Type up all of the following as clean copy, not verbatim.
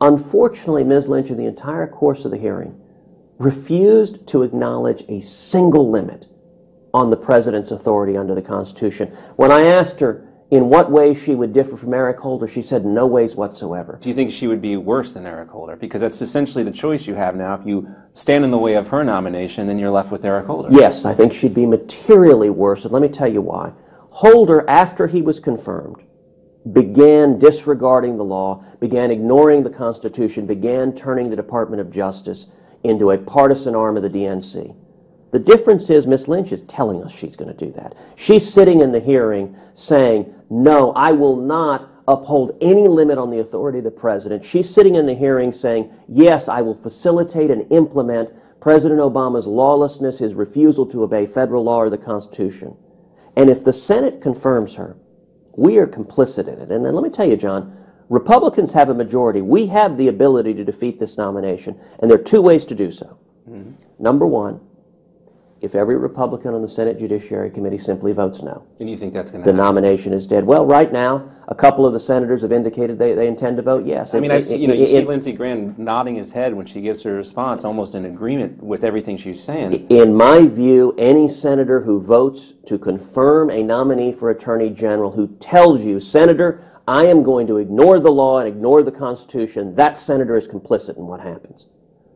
Unfortunately, Ms. Lynch, in the entire course of the hearing, refused to acknowledge a single limit on the President's authority under the Constitution. When I asked her in what ways she would differ from Eric Holder, she said no ways whatsoever. Do you think she would be worse than Eric Holder? Because that's essentially the choice you have now. If you stand in the way of her nomination, then you're left with Eric Holder. Yes, I think she'd be materially worse, and let me tell you why. Holder, after he was confirmed, began disregarding the law, began ignoring the Constitution, began turning the Department of Justice into a partisan arm of the DNC. The difference is Ms. Lynch is telling us she's going to do that. She's sitting in the hearing saying, no, I will not uphold any limit on the authority of the President. She's sitting in the hearing saying, yes, I will facilitate and implement President Obama's lawlessness, his refusal to obey federal law or the Constitution. And if the Senate confirms her, we are complicit in it. And then let me tell you, John, Republicans have a majority. We have the ability to defeat this nomination, and there are two ways to do so. Mm-hmm. Number one, if every Republican on the Senate Judiciary Committee simply votes no. And you think that's going to happen? The nomination is dead. Well, right now, a couple of the senators have indicated they intend to vote yes. I mean, you see Lindsey Graham nodding his head when she gives her response, almost in agreement with everything she's saying. In my view, any senator who votes to confirm a nominee for Attorney General who tells you, Senator, I am going to ignore the law and ignore the Constitution, that senator is complicit in what happens.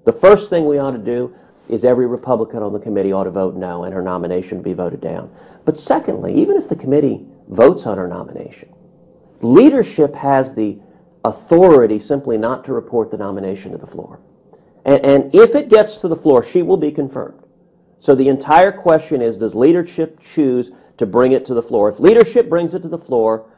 The first thing we ought to do is every Republican on the committee ought to vote no and her nomination be voted down. But secondly, even if the committee votes on her nomination, leadership has the authority simply not to report the nomination to the floor. And if it gets to the floor, she will be confirmed. So the entire question is, does leadership choose to bring it to the floor? If leadership brings it to the floor,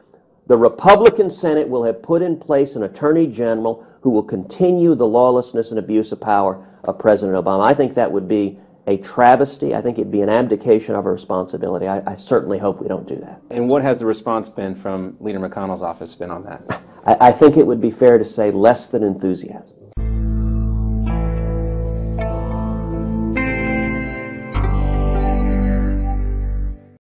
the Republican Senate will have put in place an Attorney General who will continue the lawlessness and abuse of power of President Obama. I think that would be a travesty. I think it'd be an abdication of our responsibility. I certainly hope we don't do that. And what has the response been from Leader McConnell's office been on that? I think it would be fair to say less than enthusiasm.